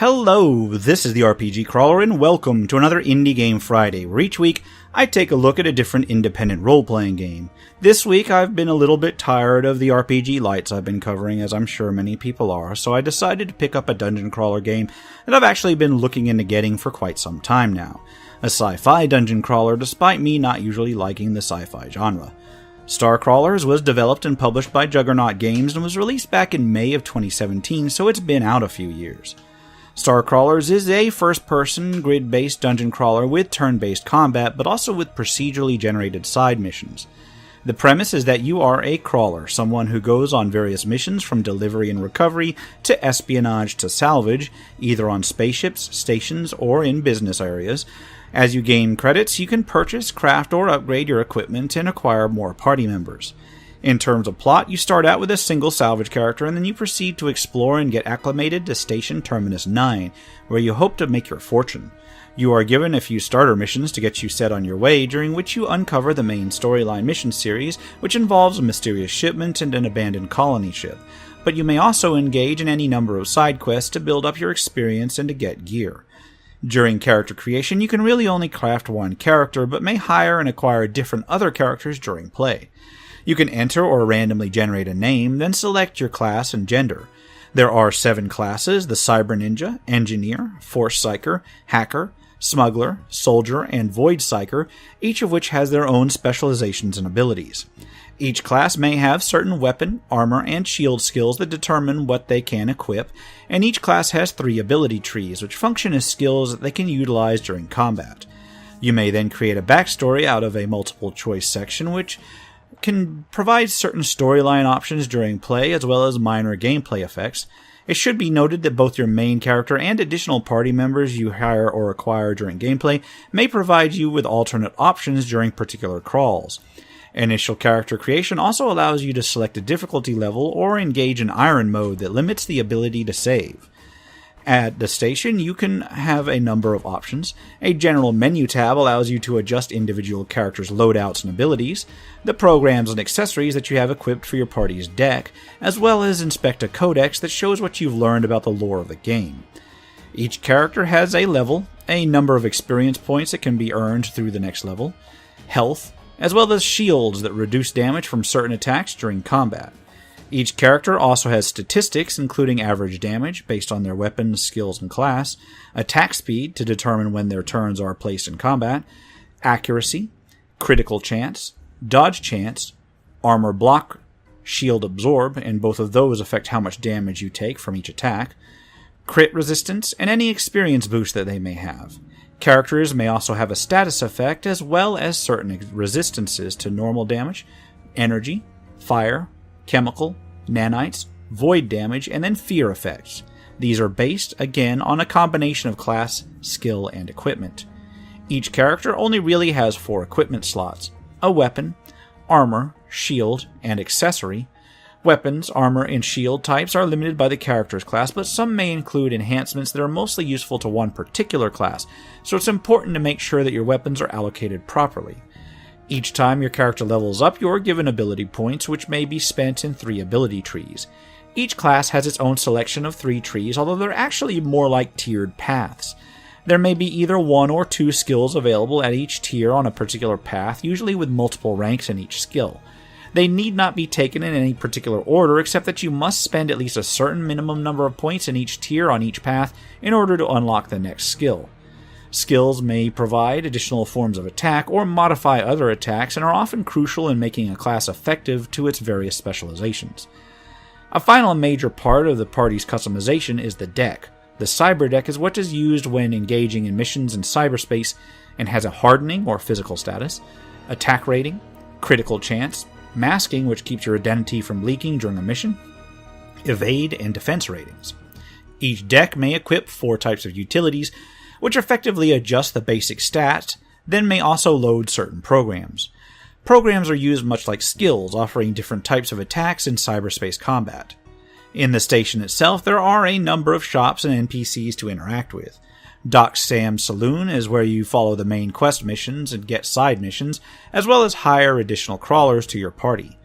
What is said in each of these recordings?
Hello, this is the RPG Crawler, and welcome to another Indie Game Friday, where each week I take a look at a different independent role-playing game. This week I've been a little bit tired of the RPG lights I've been covering, as I'm sure many people are, so I decided to pick up a dungeon crawler game that I've actually been looking into getting for quite some time now. A sci-fi dungeon crawler, despite me not usually liking the sci-fi genre. StarCrawlers was developed and published by Juggernaut Games and was released back in May of 2017, so it's been out a few years. StarCrawlers is a first-person, grid-based dungeon crawler with turn-based combat, but also with procedurally generated side missions. The premise is that you are a crawler, someone who goes on various missions from delivery and recovery to espionage to salvage, either on spaceships, stations, or in business areas. As you gain credits, you can purchase, craft, or upgrade your equipment and acquire more party members. In terms of plot, you start out with a single salvage character, and then you proceed to explore and get acclimated to Station Terminus 9, where you hope to make your fortune. You are given a few starter missions to get you set on your way, during which you uncover the main storyline mission series, which involves a mysterious shipment and an abandoned colony ship. But you may also engage in any number of side quests to build up your experience and to get gear. During character creation, you can really only craft one character, but may hire and acquire different other characters during play. You can enter or randomly generate a name, then select your class and gender. There are 7 classes: the Cyber Ninja, Engineer, Force Psyker, Hacker, Smuggler, Soldier, and Void Psyker, each of which has their own specializations and abilities. Each class may have certain weapon, armor, and shield skills that determine what they can equip, and each class has 3 ability trees, which function as skills that they can utilize during combat. You may then create a backstory out of a multiple choice section, which can provide certain storyline options during play, as well as minor gameplay effects. It should be noted that both your main character and additional party members you hire or acquire during gameplay may provide you with alternate options during particular crawls. Initial character creation also allows you to select a difficulty level or engage in Iron Mode that limits the ability to save. At the station, you can have a number of options. A general menu tab allows you to adjust individual characters' loadouts and abilities, the programs and accessories that you have equipped for your party's deck, as well as inspect a codex that shows what you've learned about the lore of the game. Each character has a level, a number of experience points that can be earned through the next level, health, as well as shields that reduce damage from certain attacks during combat. Each character also has statistics, including average damage based on their weapons, skills, and class, attack speed to determine when their turns are placed in combat, accuracy, critical chance, dodge chance, armor block, shield absorb, and both of those affect how much damage you take from each attack, crit resistance, and any experience boost that they may have. Characters may also have a status effect, as well as certain resistances to normal damage, energy, fire, chemical, nanites, void damage, and then fear effects. These are based, again, on a combination of class, skill, and equipment. Each character only really has 4 equipment slots: a weapon, armor, shield, and accessory. Weapons, armor, and shield types are limited by the character's class, but some may include enhancements that are mostly useful to one particular class, so it's important to make sure that your weapons are allocated properly. Each time your character levels up, you are given ability points, which may be spent in 3 ability trees. Each class has its own selection of 3 trees, although they're actually more like tiered paths. There may be either 1 or 2 skills available at each tier on a particular path, usually with multiple ranks in each skill. They need not be taken in any particular order, except that you must spend at least a certain minimum number of points in each tier on each path in order to unlock the next skill. Skills may provide additional forms of attack or modify other attacks, and are often crucial in making a class effective to its various specializations. A final major part of the party's customization is the deck. The cyber deck is what is used when engaging in missions in cyberspace and has a hardening or physical status, attack rating, critical chance, masking, which keeps your identity from leaking during a mission, evade, and defense ratings. Each deck may equip 4 types of utilities, which effectively adjust the basic stats, then may also load certain programs. Programs are used much like skills, offering different types of attacks in cyberspace combat. In the station itself, there are a number of shops and NPCs to interact with. Doc Sam's Saloon is where you follow the main quest missions and get side missions, as well as hire additional crawlers to your party.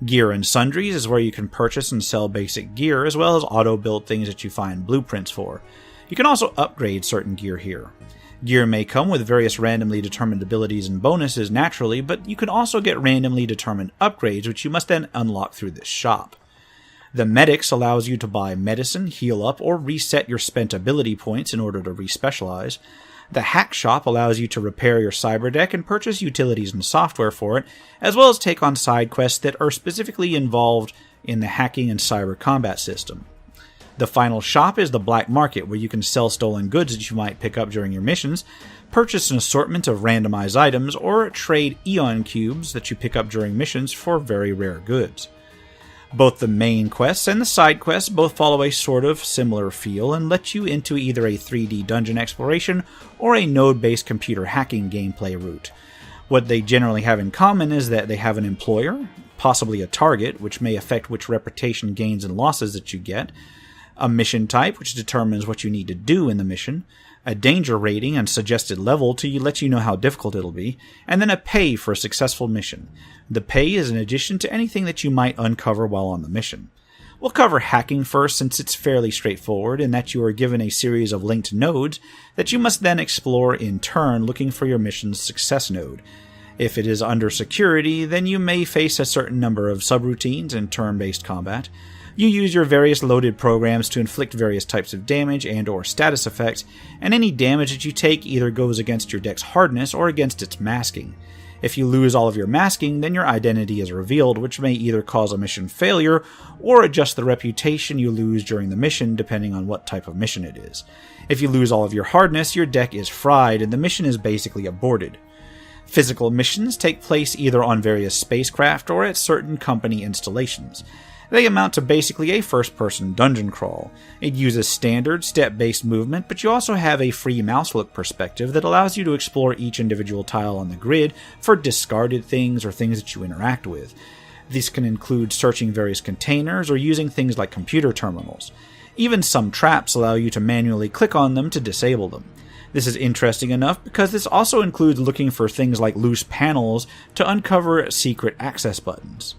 Gear and Sundries is where you can purchase and sell basic gear, as well as auto-build things that you find blueprints for. You can also upgrade certain gear here. Gear may come with various randomly determined abilities and bonuses naturally, but you can also get randomly determined upgrades, which you must then unlock through this shop. The Medics allows you to buy medicine, heal up, or reset your spent ability points in order to respecialize. The Hack Shop allows you to repair your cyber deck and purchase utilities and software for it, as well as take on side quests that are specifically involved in the hacking and cyber combat system. The final shop is the Black Market, where you can sell stolen goods that you might pick up during your missions, purchase an assortment of randomized items, or trade Eon Cubes that you pick up during missions for very rare goods. Both the main quests and the side quests both follow a sort of similar feel and let you into either a 3D dungeon exploration or a node-based computer hacking gameplay route. What they generally have in common is that they have an employer, possibly a target, which may affect which reputation gains and losses that you get, a mission type, which determines what you need to do in the mission, a danger rating and suggested level to let you know how difficult it'll be, and then a pay for a successful mission. The pay is in addition to anything that you might uncover while on the mission. We'll cover hacking first, since it's fairly straightforward in that you are given a series of linked nodes that you must then explore in turn, looking for your mission's success node. If it is under security, then you may face a certain number of subroutines in turn-based combat. You use your various loaded programs to inflict various types of damage and or status effects, and any damage that you take either goes against your deck's hardness or against its masking. If you lose all of your masking, then your identity is revealed, which may either cause a mission failure or adjust the reputation you lose during the mission, depending on what type of mission it is. If you lose all of your hardness, your deck is fried and the mission is basically aborted. Physical missions take place either on various spacecraft or at certain company installations. They amount to basically a first-person dungeon crawl. It uses standard, step-based movement, but you also have a free mouse-look perspective that allows you to explore each individual tile on the grid for discarded things or things that you interact with. These can include searching various containers or using things like computer terminals. Even some traps allow you to manually click on them to disable them. This is interesting enough because this also includes looking for things like loose panels to uncover secret access buttons.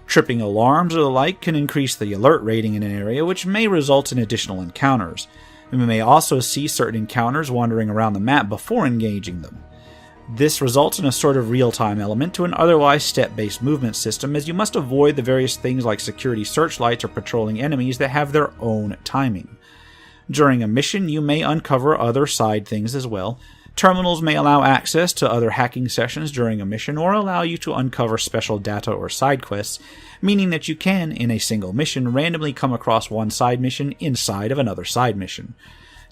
Tripping alarms or the like can increase the alert rating in an area, which may result in additional encounters. And we may also see certain encounters wandering around the map before engaging them. This results in a sort of real-time element to an otherwise step-based movement system, as you must avoid the various things like security searchlights or patrolling enemies that have their own timing. During a mission, you may uncover other side things as well. Terminals may allow access to other hacking sessions during a mission or allow you to uncover special data or side quests, meaning that you can, in a single mission, randomly come across one side mission inside of another side mission.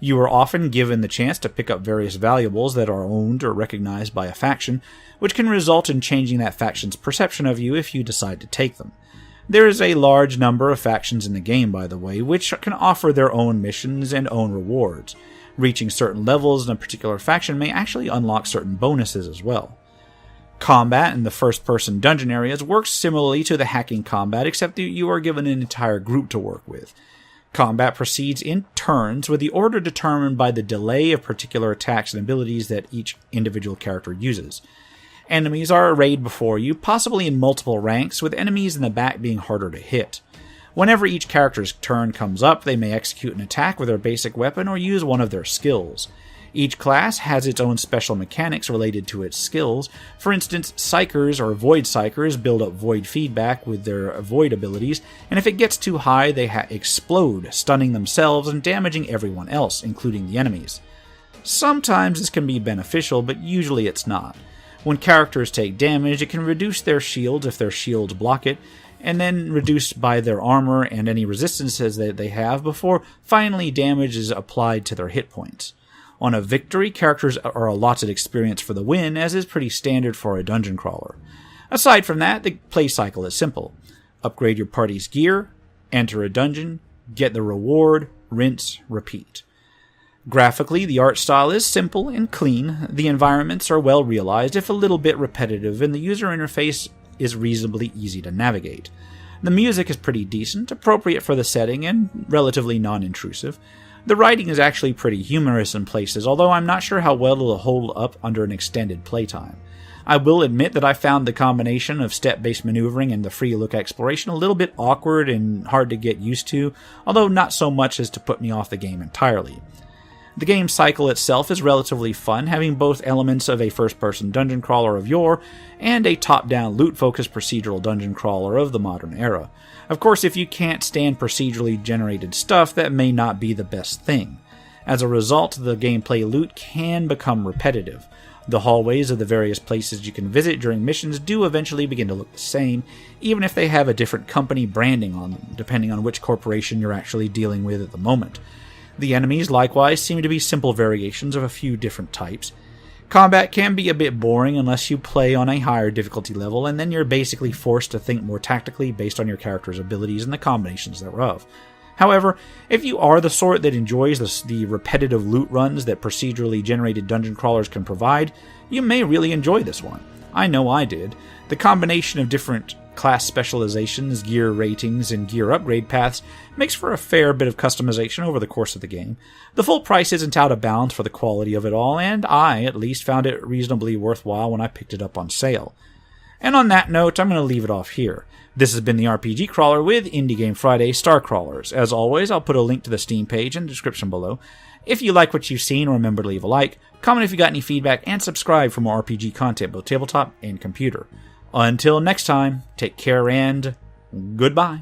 You are often given the chance to pick up various valuables that are owned or recognized by a faction, which can result in changing that faction's perception of you if you decide to take them. There is a large number of factions in the game, by the way, which can offer their own missions and own rewards. Reaching certain levels in a particular faction may actually unlock certain bonuses as well. Combat in the first-person dungeon areas works similarly to the hacking combat, except that you are given an entire group to work with. Combat proceeds in turns, with the order determined by the delay of particular attacks and abilities that each individual character uses. Enemies are arrayed before you, possibly in multiple ranks, with enemies in the back being harder to hit. Whenever each character's turn comes up, they may execute an attack with their basic weapon or use one of their skills. Each class has its own special mechanics related to its skills. For instance, Psychers or Void Psychers build up void feedback with their void abilities, and if it gets too high, they explode, stunning themselves and damaging everyone else, including the enemies. Sometimes this can be beneficial, but usually it's not. When characters take damage, it can reduce their shields if their shields block it, and then reduced by their armor and any resistances that they have before finally damage is applied to their hit points. On a victory, characters are allotted experience for the win, as is pretty standard for a dungeon crawler. Aside from that, the play cycle is simple. Upgrade your party's gear, enter a dungeon, get the reward, rinse, repeat. Graphically, the art style is simple and clean, the environments are well realized, if a little bit repetitive, and the user interface is reasonably easy to navigate. The music is pretty decent, appropriate for the setting, and relatively non-intrusive. The writing is actually pretty humorous in places, although I'm not sure how well it'll hold up under an extended playtime. I will admit that I found the combination of step-based maneuvering and the free-look exploration a little bit awkward and hard to get used to, although not so much as to put me off the game entirely. The game cycle itself is relatively fun, having both elements of a first-person dungeon crawler of yore and a top-down loot-focused procedural dungeon crawler of the modern era. Of course, if you can't stand procedurally generated stuff, that may not be the best thing. As a result, the gameplay loot can become repetitive. The hallways of the various places you can visit during missions do eventually begin to look the same, even if they have a different company branding on them, depending on which corporation you're actually dealing with at the moment. The enemies, likewise, seem to be simple variations of a few different types. Combat can be a bit boring unless you play on a higher difficulty level, and then you're basically forced to think more tactically based on your character's abilities and the combinations thereof. However, if you are the sort that enjoys the repetitive loot runs that procedurally generated dungeon crawlers can provide, you may really enjoy this one. I know I did. The combination of different class specializations, gear ratings, and gear upgrade paths makes for a fair bit of customization over the course of the game. The full price isn't out of bounds for the quality of it all, and I, at least, found it reasonably worthwhile when I picked it up on sale. And on that note, I'm going to leave it off here. This has been the RPG Crawler with Indie Game Friday StarCrawlers. As always, I'll put a link to the Steam page in the description below. If you like what you've seen, remember to leave a like, comment if you got any feedback, and subscribe for more RPG content, both tabletop and computer. Until next time, take care and goodbye.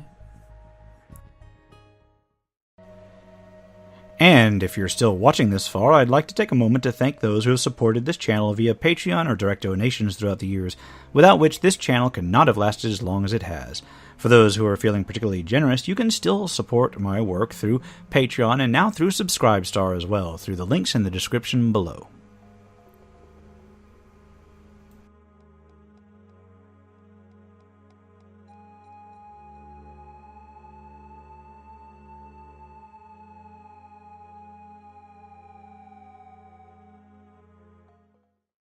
And if you're still watching this far, I'd like to take a moment to thank those who have supported this channel via Patreon or direct donations throughout the years, without which this channel could not have lasted as long as it has. For those who are feeling particularly generous, you can still support my work through Patreon and now through Subscribestar as well, through the links in the description below.